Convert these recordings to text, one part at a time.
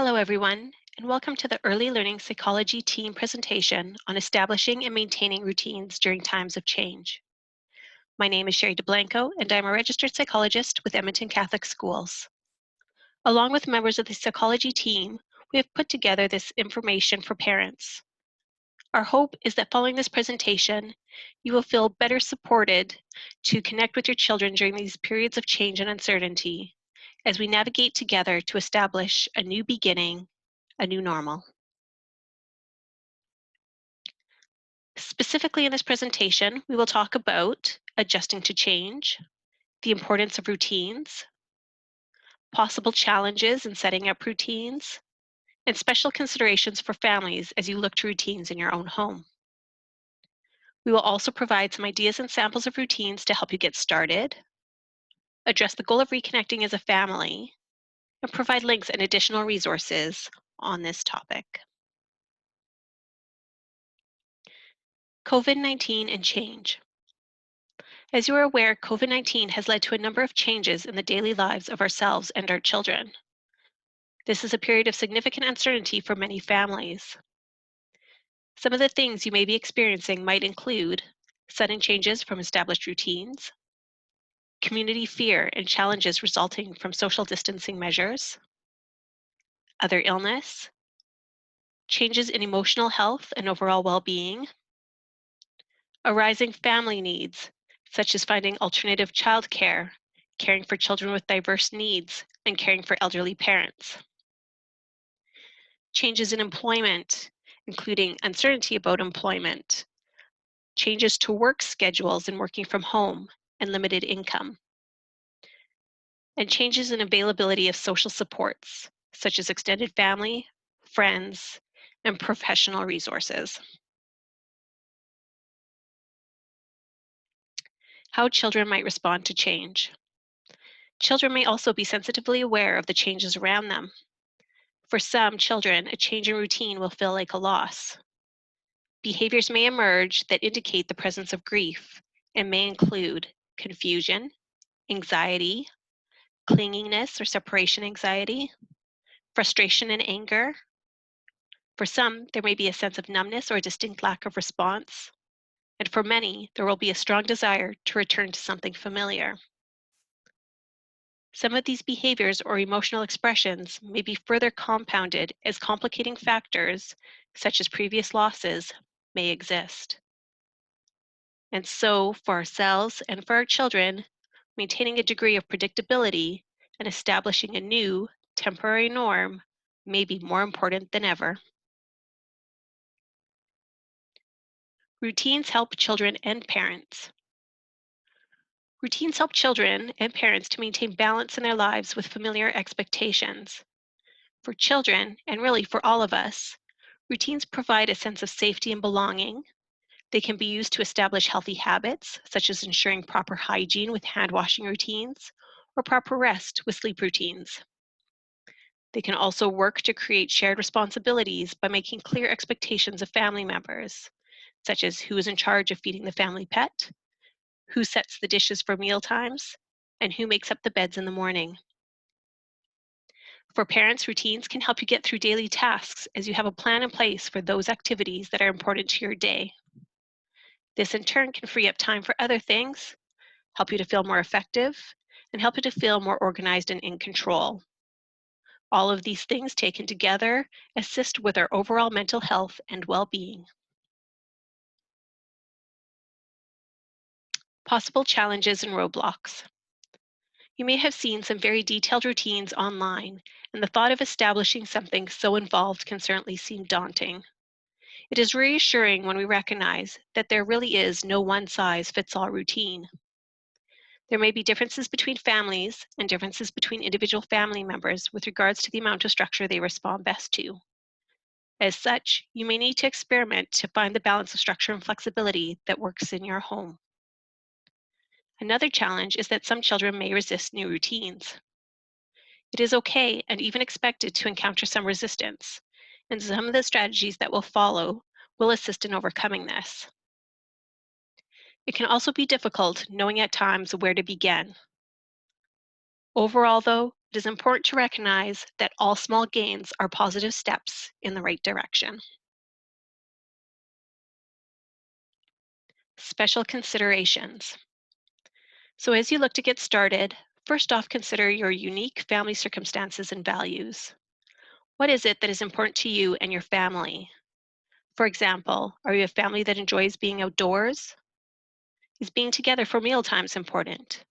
Hello, everyone, and welcome to the Early Learning Psychology team presentation on establishing and maintaining routines during times of change. My name is Sherry DeBlanco, and I'm a registered psychologist with Edmonton Catholic Schools. Along with members of the psychology team, we have put together this information for parents. Our hope is that following this presentation, you will feel better supported to connect with your children during these periods of change and uncertainty as we navigate together to establish a new beginning, a new normal. Specifically in this presentation, we will talk about adjusting to change, the importance of routines, possible challenges in setting up routines, and special considerations for families as you look to routines in your own home. We will also provide some ideas and samples of routines to help you get started, address the goal of reconnecting as a family, and provide links and additional resources on this topic. COVID-19 and change. As you are aware, COVID-19 has led to a number of changes in the daily lives of ourselves and our children. This is a period of significant uncertainty for many families. Some of the things you may be experiencing might include sudden changes from established routines, community fear and challenges resulting from social distancing measures, other illness, changes in emotional health and overall well-being, arising family needs, such as finding alternative childcare, caring for children with diverse needs, and caring for elderly parents. Changes in employment, including uncertainty about employment, changes to work schedules and working from home, and limited income, and changes in availability of social supports, such as extended family, friends, and professional resources. How children might respond to change. Children may also be sensitively aware of the changes around them. For some children, a change in routine will feel like a loss. Behaviors may emerge that indicate the presence of grief and may include confusion, anxiety, clinginess or separation anxiety, frustration and anger. For some, there may be a sense of numbness or a distinct lack of response. And for many, there will be a strong desire to return to something familiar. Some of these behaviors or emotional expressions may be further compounded as complicating factors, such as previous losses, may exist. And so, for ourselves and for our children, maintaining a degree of predictability and establishing a new, temporary norm may be more important than ever. Routines help children and parents. Routines help children and parents to maintain balance in their lives with familiar expectations. For children, and really for all of us, routines provide a sense of safety and belonging. They can be used to establish healthy habits, such as ensuring proper hygiene with hand washing routines, or proper rest with sleep routines. They can also work to create shared responsibilities by making clear expectations of family members, such as who is in charge of feeding the family pet, who sets the dishes for meal times, and who makes up the beds in the morning. For parents, routines can help you get through daily tasks as you have a plan in place for those activities that are important to your day. This in turn can free up time for other things, help you to feel more effective, and help you to feel more organized and in control. All of these things taken together assist with our overall mental health and well-being. Possible challenges and roadblocks. You may have seen some very detailed routines online, and the thought of establishing something so involved can certainly seem daunting. It is reassuring when we recognize that there really is no one-size-fits-all routine. There may be differences between families and differences between individual family members with regards to the amount of structure they respond best to. As such, you may need to experiment to find the balance of structure and flexibility that works in your home. Another challenge is that some children may resist new routines. It is okay and even expected to encounter some resistance, and some of the strategies that will follow will assist in overcoming this. It can also be difficult knowing at times where to begin. Overall, though, it is important to recognize that all small gains are positive steps in the right direction. Special considerations. So as you look to get started, first off, consider your unique family circumstances and values. What is it that is important to you and your family? For example, are you a family that enjoys being outdoors? Is being together for meal times important?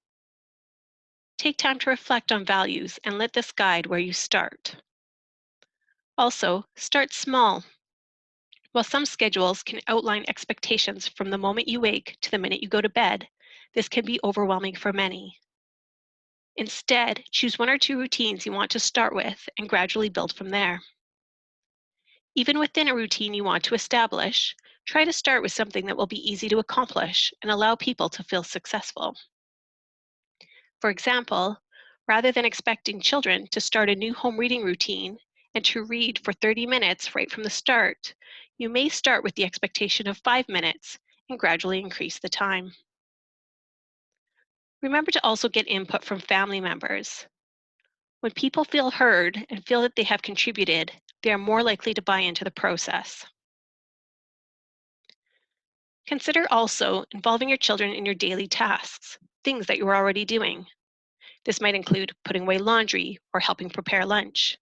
Take time to reflect on values and let this guide where you start. Also, start small. While some schedules can outline expectations from the moment you wake to the minute you go to bed, this can be overwhelming for many. Instead, choose one or two routines you want to start with and gradually build from there. Even within a routine you want to establish, try to start with something that will be easy to accomplish and allow people to feel successful. For example, rather than expecting children to start a new home reading routine and to read for 30 minutes right from the start, you may start with the expectation of 5 minutes and gradually increase the time. Remember to also get input from family members. When people feel heard and feel that they have contributed, they are more likely to buy into the process. Consider also involving your children in your daily tasks, things that you are already doing. This might include putting away laundry or helping prepare lunch.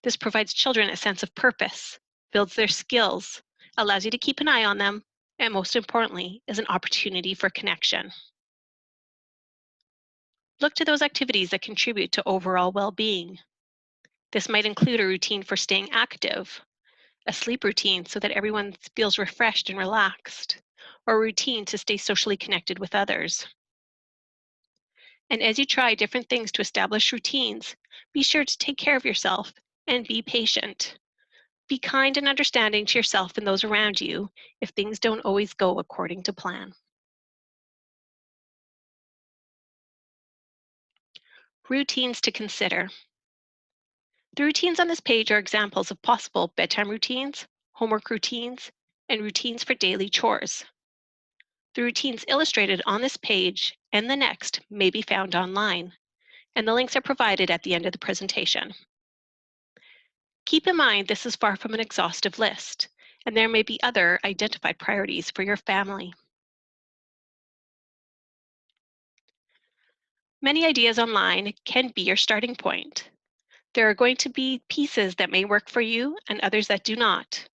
This provides children a sense of purpose, builds their skills, allows you to keep an eye on them, and most importantly, is an opportunity for connection. Look to those activities that contribute to overall well-being. This might include a routine for staying active, a sleep routine so that everyone feels refreshed and relaxed, or a routine to stay socially connected with others. And as you try different things to establish routines, be sure to take care of yourself and be patient. Be kind and understanding to yourself and those around you if things don't always go according to plan. Routines to consider. The routines on this page are examples of possible bedtime routines, homework routines, and routines for daily chores. The routines illustrated on this page and the next may be found online, and the links are provided at the end of the presentation. Keep in mind this is far from an exhaustive list, and there may be other identified priorities for your family. Many ideas online can be your starting point. There are going to be pieces that may work for you and others that do not.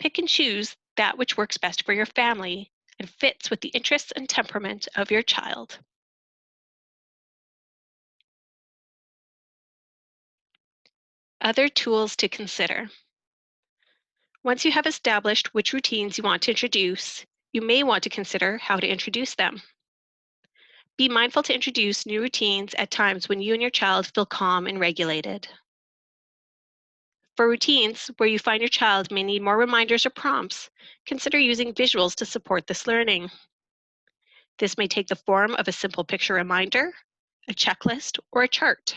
Pick and choose that which works best for your family and fits with the interests and temperament of your child. Other tools to consider. Once you have established which routines you want to introduce, you may want to consider how to introduce them. Be mindful to introduce new routines at times when you and your child feel calm and regulated. For routines where you find your child may need more reminders or prompts, consider using visuals to support this learning. This may take the form of a simple picture reminder, a checklist, or a chart.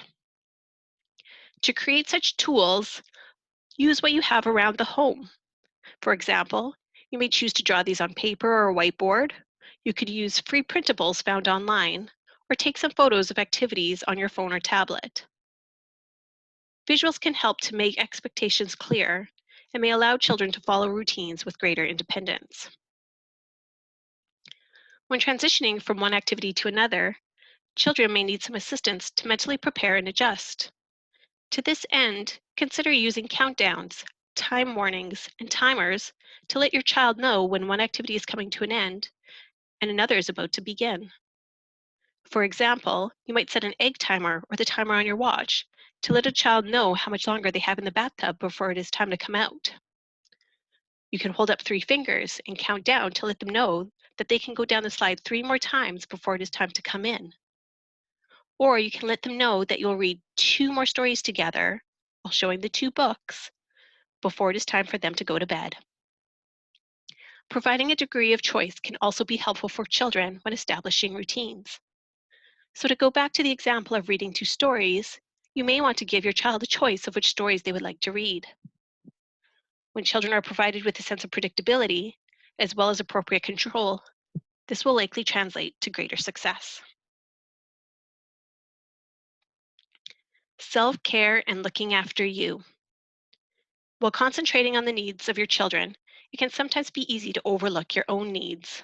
To create such tools, use what you have around the home. For example, you may choose to draw these on paper or a whiteboard. You could use free printables found online, or take some photos of activities on your phone or tablet. Visuals can help to make expectations clear and may allow children to follow routines with greater independence. When transitioning from one activity to another, children may need some assistance to mentally prepare and adjust. To this end, consider using countdowns, time warnings, and timers to let your child know when one activity is coming to an end and another is about to begin. For example, you might set an egg timer or the timer on your watch to let a child know how much longer they have in the bathtub before it is time to come out. You can hold up 3 fingers and count down to let them know that they can go down the slide 3 more times before it is time to come in. Or you can let them know that you'll read 2 more stories together while showing the 2 books before it is time for them to go to bed. Providing a degree of choice can also be helpful for children when establishing routines. So to go back to the example of reading 2 stories, you may want to give your child a choice of which stories they would like to read. When children are provided with a sense of predictability, as well as appropriate control, this will likely translate to greater success. Self-care and looking after you. While concentrating on the needs of your children, it can sometimes be easy to overlook your own needs.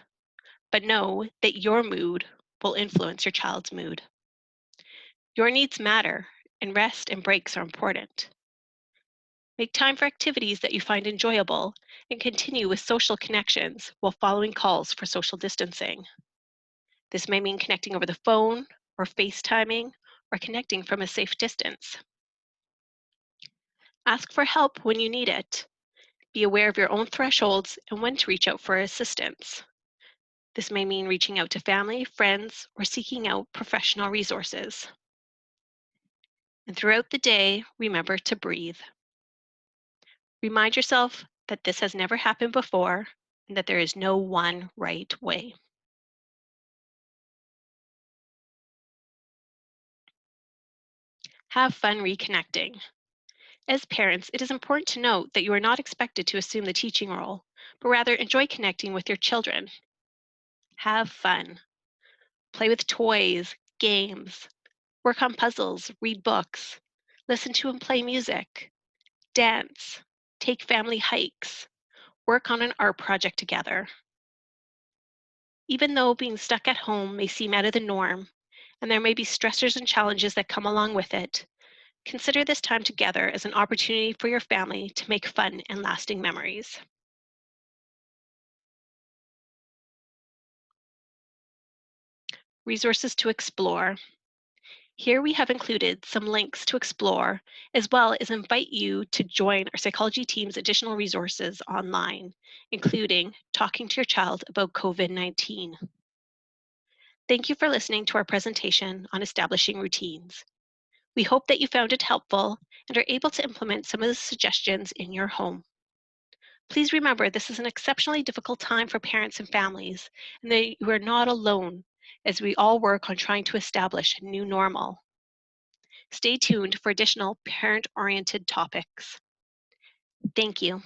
But know that your mood will influence your child's mood. Your needs matter, and rest and breaks are important. Make time for activities that you find enjoyable and continue with social connections while following calls for social distancing. This may mean connecting over the phone or FaceTiming or connecting from a safe distance. Ask for help when you need it. Be aware of your own thresholds and when to reach out for assistance. This may mean reaching out to family, friends, or seeking out professional resources. And throughout the day, remember to breathe. Remind yourself that this has never happened before and that there is no one right way. Have fun reconnecting. As parents, it is important to note that you are not expected to assume the teaching role, but rather enjoy connecting with your children. Have fun. Play with toys, games, work on puzzles, read books, listen to and play music, dance, take family hikes, work on an art project together. Even though being stuck at home may seem out of the norm, and there may be stressors and challenges that come along with it, consider this time together as an opportunity for your family to make fun and lasting memories. Resources to explore. Here we have included some links to explore, as well as invite you to join our psychology team's additional resources online, including talking to your child about COVID-19. Thank you for listening to our presentation on establishing routines. We hope that you found it helpful and are able to implement some of the suggestions in your home. Please remember this is an exceptionally difficult time for parents and families, and that you are not alone as we all work on trying to establish a new normal. Stay tuned for additional parent-oriented topics. Thank you.